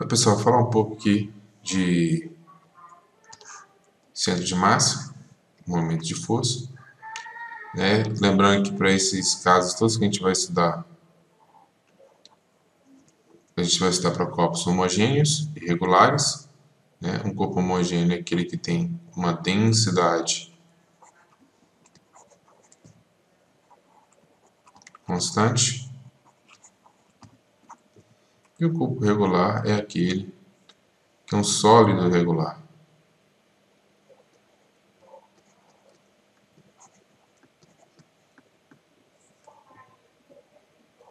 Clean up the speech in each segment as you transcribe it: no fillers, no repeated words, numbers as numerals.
Pessoal, falar um pouco aqui de centro de massa, momento de força, né? Lembrando que para esses casos todos que a gente vai estudar para corpos homogêneos e regulares, né? Um corpo homogêneo é aquele que tem uma densidade constante, e o corpo regular é aquele que é um sólido regular.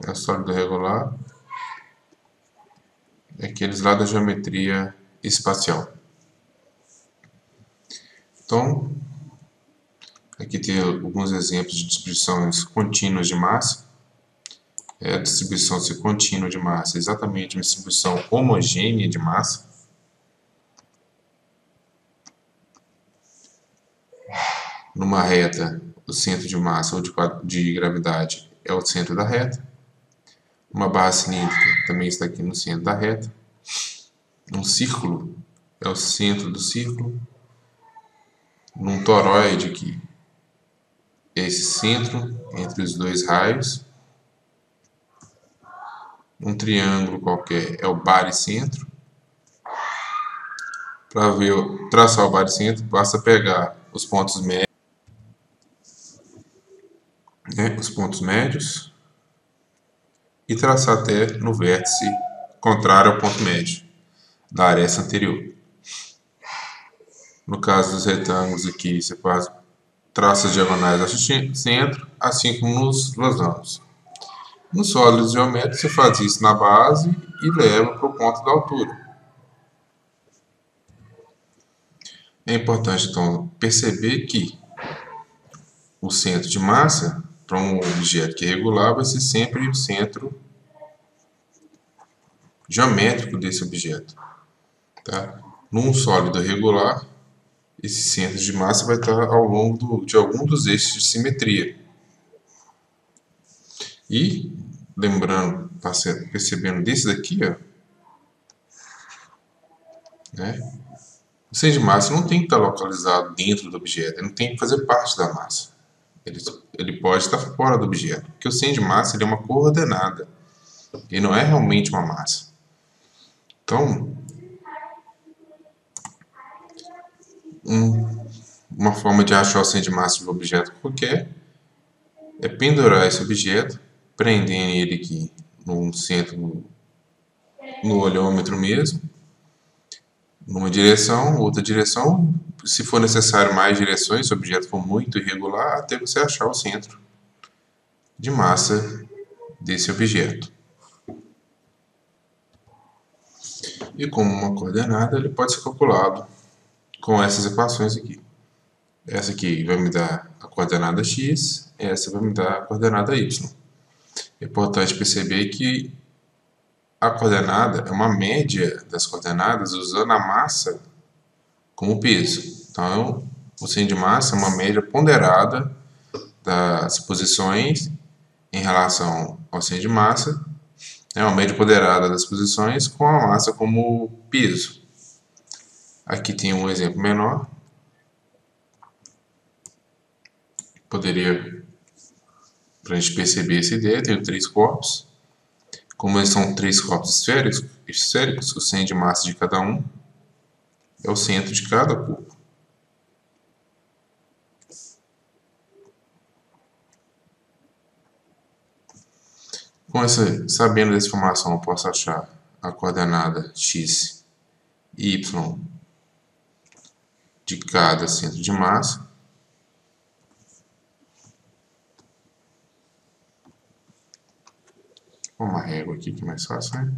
É o sólido regular é aqueles lá da geometria espacial. Então, aqui tem alguns exemplos de distribuições contínuas de massa. A distribuição ser contínua de massa é exatamente uma distribuição homogênea de massa. Numa reta, o centro de massa ou de gravidade é o centro da reta. Uma barra cilíndrica também está aqui no centro da reta. Um círculo é o centro do círculo. Num toroide aqui, é esse centro entre os dois raios. Um triângulo qualquer é o baricentro. Para traçar o baricentro, basta pegar os pontos médios, né, e traçar até no vértice contrário ao ponto médio da aresta anterior. No caso dos retângulos aqui, você traça as diagonais ao centro, assim como nos losangos. Nos sólidos geométricos, você faz isso na base e leva para o ponto da altura. É importante, então, perceber que o centro de massa, para um objeto que é regular, vai ser sempre o centro geométrico desse objeto. Tá? Num sólido regular, esse centro de massa vai estar ao longo de algum dos eixos de simetria. E, lembrando, percebendo desse daqui, ó, né? O centro de massa não tem que estar localizado dentro do objeto, ele não tem que fazer parte da massa. Ele pode estar fora do objeto, porque o centro de massa ele é uma coordenada, ele não é realmente uma massa. Então, uma forma de achar o centro de massa de um objeto qualquer é pendurar esse objeto, prendendo ele aqui no centro, no olhômetro mesmo, numa direção, outra direção, se for necessário mais direções, se o objeto for muito irregular, até você achar o centro de massa desse objeto. E como uma coordenada, ele pode ser calculado com essas equações aqui. Essa aqui vai me dar a coordenada x, essa vai me dar a coordenada y. É importante perceber que a coordenada é uma média das coordenadas usando a massa como peso. Então, o centro de massa é uma média ponderada das posições em relação ao centro de massa, é uma média ponderada das posições com a massa como peso. Aqui tem um exemplo menor. Poderia, para a gente perceber essa ideia, tenho 3 corpos. Como eles são 3 corpos esféricos, o centro de massa de cada um é o centro de cada corpo. Sabendo dessa informação, eu posso achar a coordenada x e y de cada centro de massa. Vou uma régua aqui que é mais fácil, né?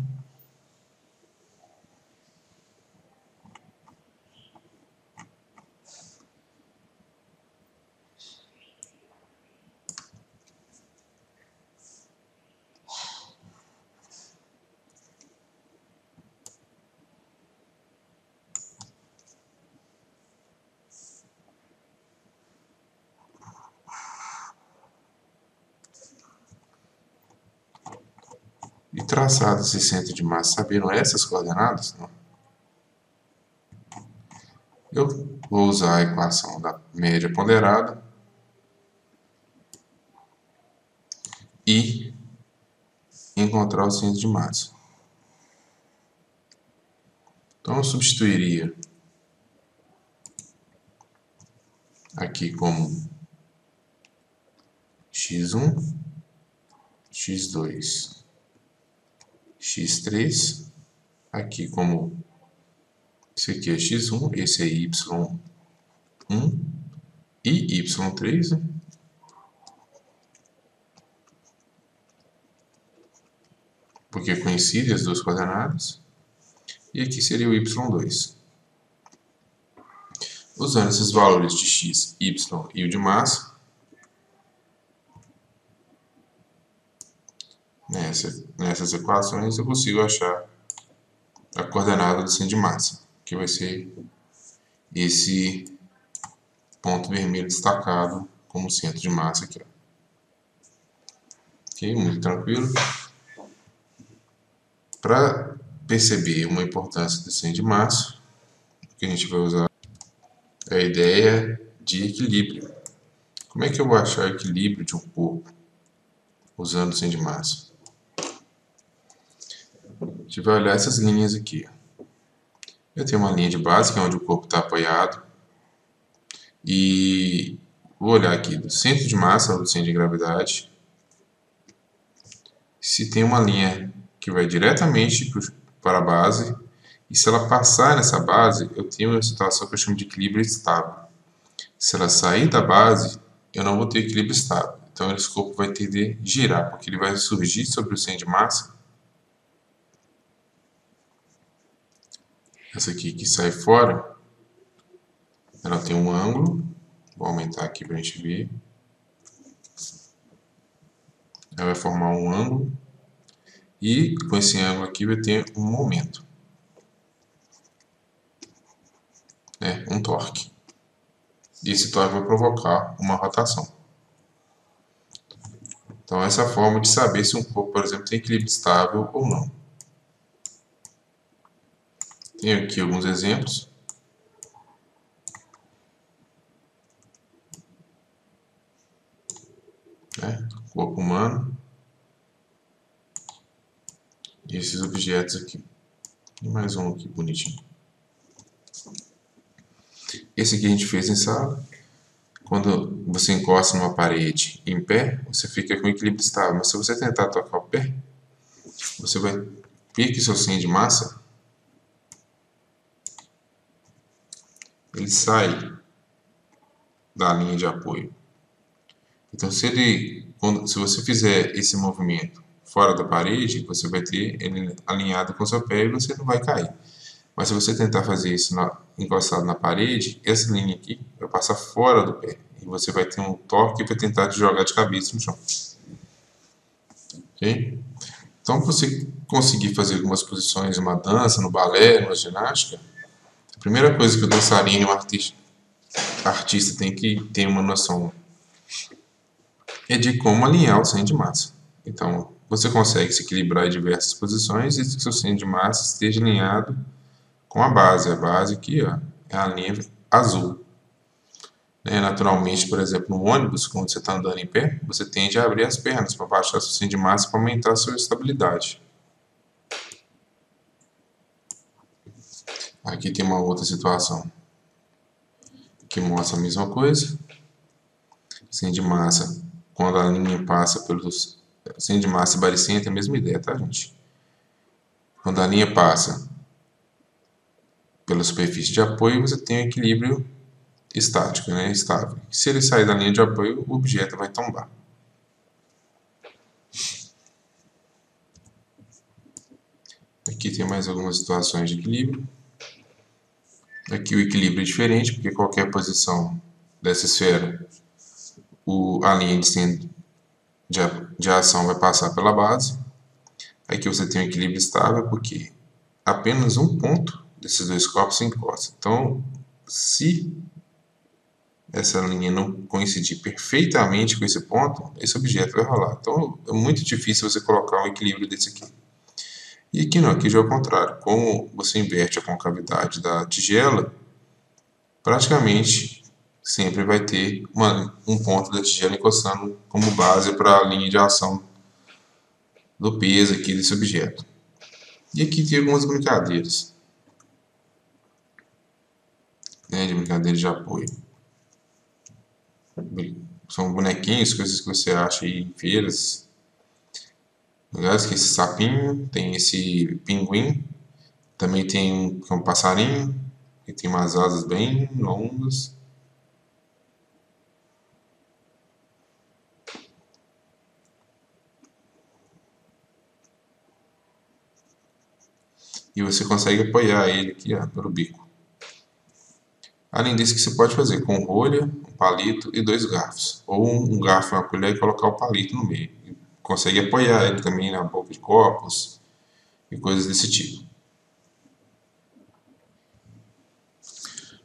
E traçado esse centro de massa sabendo essas coordenadas, não? Eu vou usar a equação da média ponderada e encontrar o centro de massa. Então eu substituiria aqui como x1, x2, x3, aqui como isso aqui é x1, esse é y1 e y3, né? Porque coincidem as duas coordenadas. E aqui seria o y2. Usando esses valores de x, y e o de massa, nessas equações eu consigo achar a coordenada do centro de massa, que vai ser esse ponto vermelho destacado como centro de massa aqui. Ok, muito tranquilo. Para perceber uma importância do centro de massa, o que a gente vai usar é a ideia de equilíbrio. Como é que eu vou achar o equilíbrio de um corpo usando o centro de massa? A gente vai olhar essas linhas aqui. Eu tenho uma linha de base, que é onde o corpo está apoiado, e vou olhar aqui do centro de massa, do centro de gravidade, se tem uma linha que vai diretamente para a base, e se ela passar nessa base, eu tenho uma situação que eu chamo de equilíbrio estável. Se ela sair da base, eu não vou ter equilíbrio estável. Então esse corpo vai tender a girar, porque ele vai surgir sobre o centro de massa. Essa aqui que sai fora, ela tem um ângulo. Vou aumentar aqui para a gente ver. Ela vai formar um ângulo. E com esse ângulo aqui vai ter um momento. Um torque. E esse torque vai provocar uma rotação. Então essa é a forma de saber se um corpo, por exemplo, tem equilíbrio estável ou não. Tenho aqui alguns exemplos. Corpo humano. E esses objetos aqui. E mais um aqui bonitinho. Esse aqui a gente fez em sala. Quando você encosta numa parede em pé, você fica com equilíbrio estável. Mas se você tentar tocar o pé, você vai ver que seu centro de massa ele sai da linha de apoio. Então, se você fizer esse movimento fora da parede, você vai ter ele alinhado com o seu pé e você não vai cair. Mas se você tentar fazer isso encostado na parede, essa linha aqui vai passar fora do pé. E você vai ter um torque e vai tentar te jogar de cabeça no chão. Ok? Então, para você conseguir fazer algumas posições numa dança, no balé, numa ginástica, a primeira coisa que o dançarino, o artista tem que ter uma noção é de como alinhar o centro de massa. Então, você consegue se equilibrar em diversas posições e que o seu centro de massa esteja alinhado com a base. A base aqui ó, é a linha azul. Naturalmente, por exemplo, no ônibus, quando você está andando em pé, você tende a abrir as pernas para baixar seu centro de massa para aumentar a sua estabilidade. Aqui tem uma outra situação que mostra a mesma coisa. Centro de massa, quando a linha passa pelos centro de massa e baricentro, é a mesma ideia, tá, gente? Quando a linha passa pela superfície de apoio, você tem um equilíbrio estático, estável. Se ele sair da linha de apoio, o objeto vai tombar. Aqui tem mais algumas situações de equilíbrio. Aqui o equilíbrio é diferente, porque qualquer posição dessa esfera, a linha de ação vai passar pela base. Aqui você tem um equilíbrio estável, porque apenas um ponto desses dois corpos se encosta. Então, se essa linha não coincidir perfeitamente com esse ponto, esse objeto vai rolar. Então, é muito difícil você colocar um equilíbrio desse aqui. E aqui não, aqui já é o contrário. Como você inverte a concavidade da tigela, praticamente sempre vai ter um ponto da tigela encostando como base para a linha de ação do peso aqui desse objeto. E aqui tem algumas brincadeiras, né, de brincadeira de apoio. São bonequinhos, coisas que você acha aí em feiras. Aliás, que esse sapinho, tem esse pinguim, também tem um passarinho, que tem umas asas bem longas. E você consegue apoiar ele aqui, ó, pelo bico. Além disso, que você pode fazer com rolha, um palito e 2 garfos. Ou um garfo e uma colher e colocar o palito no meio. E consegue apoiar ele também na boca de copos e coisas desse tipo.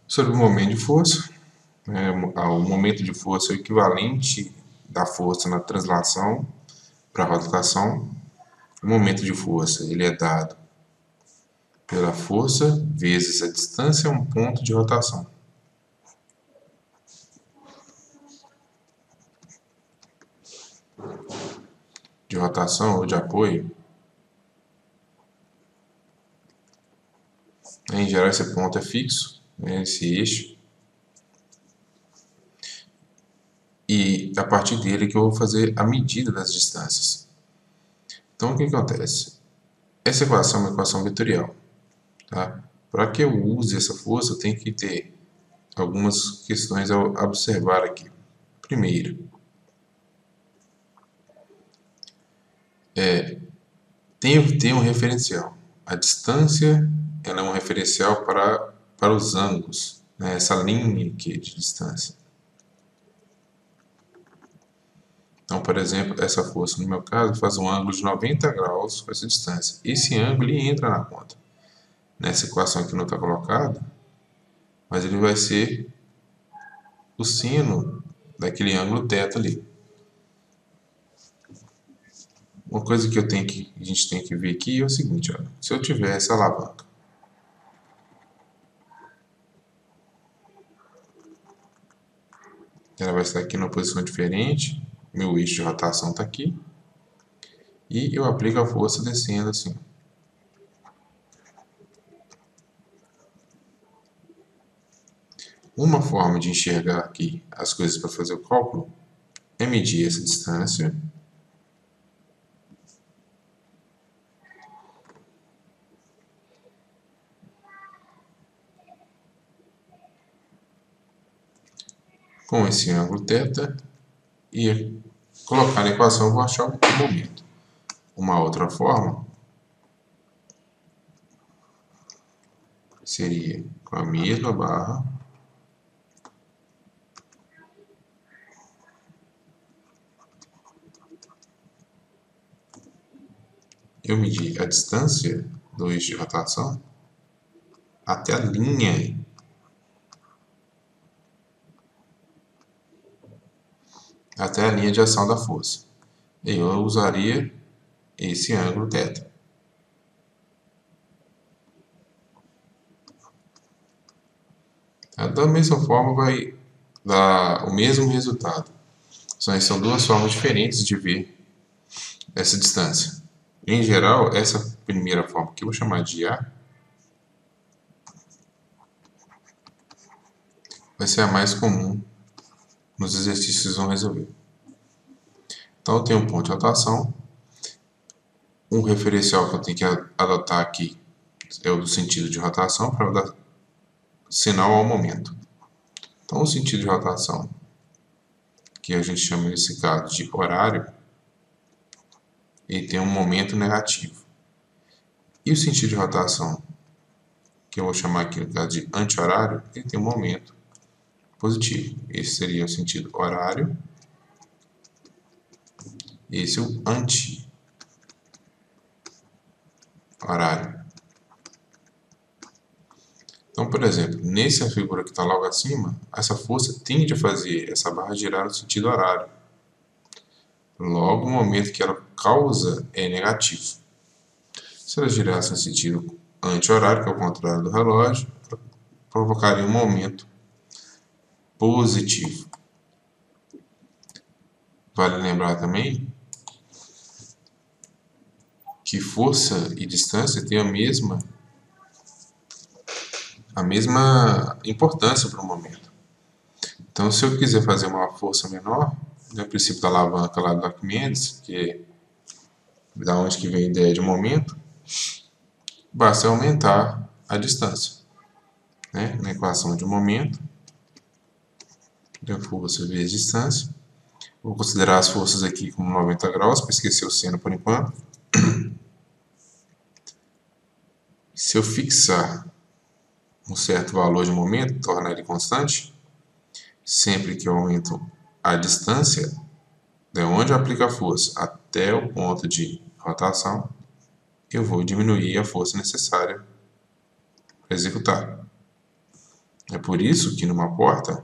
Sobre o momento de força, o momento de força é o equivalente da força na translação para a rotação. O momento de força ele é dado pela força vezes a distância a um ponto de rotação. De rotação ou de apoio. Em geral, esse ponto é fixo, né, esse eixo. E a partir dele que eu vou fazer a medida das distâncias. Então, o que acontece? Essa equação é uma equação vetorial. Tá? Para que eu use essa força, eu tenho que ter algumas questões a observar aqui. Primeiro, tenho que ter um referencial. A distância ela é um referencial para os ângulos, né? Essa linha aqui de distância. Então, por exemplo, essa força, no meu caso, faz um ângulo de 90 graus com essa distância. Esse ângulo ele entra na conta. Nessa equação aqui não está colocada, mas ele vai ser o sino daquele ângulo θ ali. Uma coisa que a gente tem que ver aqui é o seguinte, olha, se eu tiver essa alavanca, ela vai estar aqui numa posição diferente, meu eixo de rotação está aqui, e eu aplico a força descendo assim. Uma forma de enxergar aqui as coisas para fazer o cálculo é medir essa distância com esse ângulo θ e colocar na equação eu vou achar o momento. Uma outra forma seria com a mesma barra eu medir a distância do eixo de rotação até a linha de ação da força. E eu usaria esse ângulo θ. Da mesma forma vai dar o mesmo resultado. São duas formas diferentes de ver essa distância. Em geral, essa primeira forma que eu vou chamar de A vai ser a mais comum nos exercícios que vocês vão resolver. Então, eu tenho um ponto de rotação. Um referencial que eu tenho que adotar aqui é o do sentido de rotação para dar sinal ao momento. Então, o sentido de rotação, que a gente chama nesse caso de horário, ele tem um momento negativo. E o sentido de rotação, que eu vou chamar aqui no caso de anti-horário, ele tem um momento positivo. Esse seria o sentido horário. Esse é o anti-horário. Então, por exemplo, nessa figura que está logo acima, essa força tende a fazer essa barra girar no sentido horário. Logo, o momento que ela causa é negativo. Se ela girasse no sentido anti-horário, que é o contrário do relógio, provocaria um momento positivo. Vale lembrar também que força e distância têm a mesma importância para o momento. Então, se eu quiser fazer uma força menor, né, o princípio da alavanca lá do Arquimedes, que é da onde que vem a ideia de momento, basta aumentar a distância. Né? Na equação de momento, da força vezes distância. Vou considerar as forças aqui como 90 graus, para esquecer o seno por enquanto. Se eu fixar um certo valor de momento, tornar ele constante, sempre que eu aumento a distância, de onde eu aplico a força até o ponto de rotação, eu vou diminuir a força necessária para executar. É por isso que numa porta,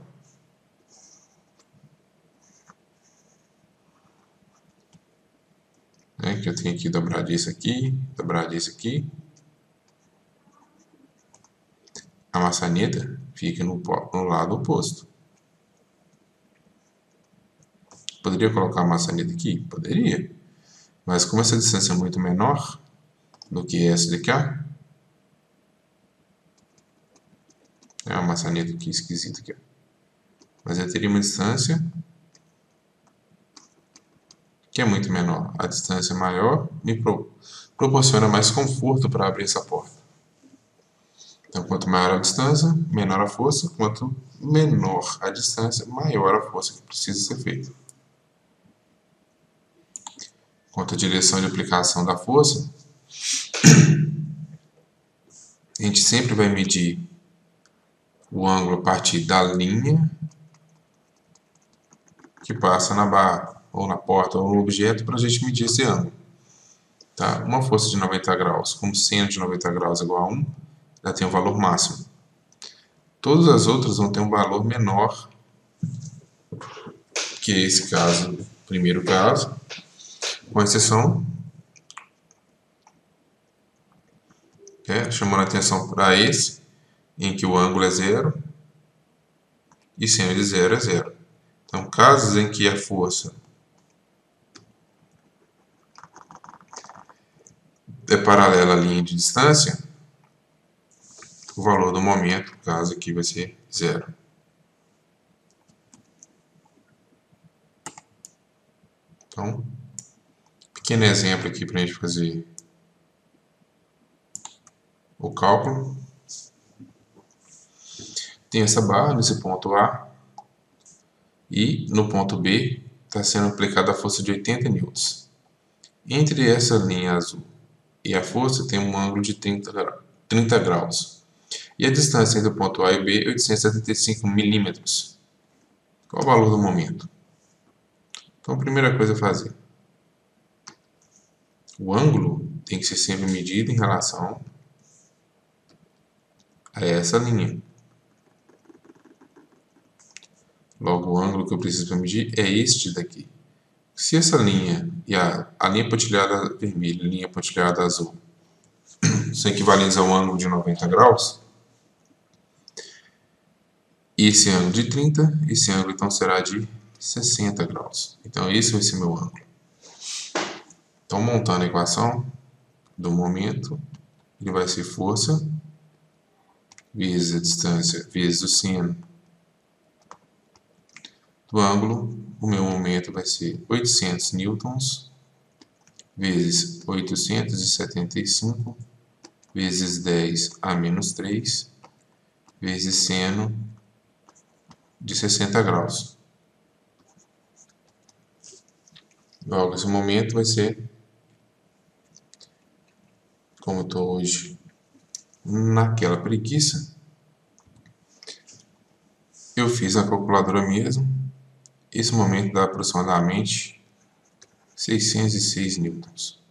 né, que eu tenho que dobrar disso aqui, a maçaneta fica no lado oposto. Poderia colocar a maçaneta aqui? Poderia. Mas como essa distância é muito menor do que essa de cá, é uma maçaneta aqui esquisita aqui. Mas eu teria uma distância que é muito menor. A distância maior me proporciona mais conforto para abrir essa porta. Então, quanto maior a distância, menor a força. Quanto menor a distância, maior a força que precisa ser feita. Quanto à direção de aplicação da força, a gente sempre vai medir o ângulo a partir da linha que passa na barra, ou na porta, ou no objeto, para a gente medir esse ângulo. Tá? Uma força de 90 graus, como seno de 90 graus é igual a 1, ela tem um valor máximo. Todas as outras vão ter um valor menor que esse caso, primeiro caso, com exceção, chamando a atenção para esse, em que o ângulo é zero e seno de zero é zero. Então, casos em que a força é paralela à linha de distância, o valor do momento, no caso aqui, vai ser zero. Então, pequeno exemplo aqui para a gente fazer o cálculo. Tem essa barra nesse ponto A e no ponto B está sendo aplicada a força de 80 newtons. Entre essa linha azul e a força tem um ângulo de 30 graus. E a distância entre o ponto A e B é 875 milímetros. Qual o valor do momento? Então, a primeira coisa a fazer. O ângulo tem que ser sempre medido em relação a essa linha. Logo, o ângulo que eu preciso para medir é este daqui. Se essa linha e a linha pontilhada vermelha e a linha pontilhada azul são equivalentes a um ângulo de 90 graus, esse ângulo de 30, esse ângulo então será de 60 graus. Então, esse vai ser meu ângulo. Então, montando a equação do momento, ele vai ser força vezes a distância vezes o seno do ângulo. O meu momento vai ser 800 newtons vezes 875 vezes 10 a menos 3 vezes seno de 60 graus. Logo, esse momento vai ser, como eu estou hoje naquela preguiça, eu fiz a calculadora mesmo. Esse momento dá aproximadamente 606 newtons.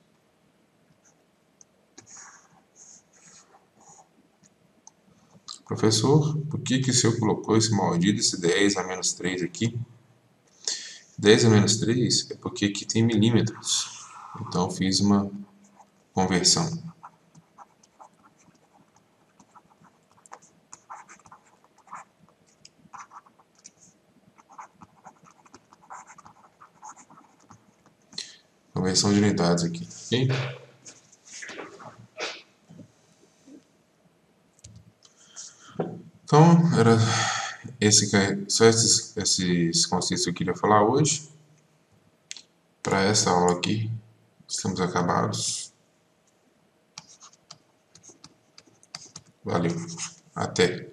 Professor, por que o senhor colocou esse maldito, esse 10 a menos 3 aqui? 10 a menos 3 é porque aqui tem milímetros. Então, eu fiz uma conversão. conversão de unidades aqui, ok? Então, era só esses conceitos que eu queria falar hoje. Para essa aula aqui, estamos acabados. Valeu, até!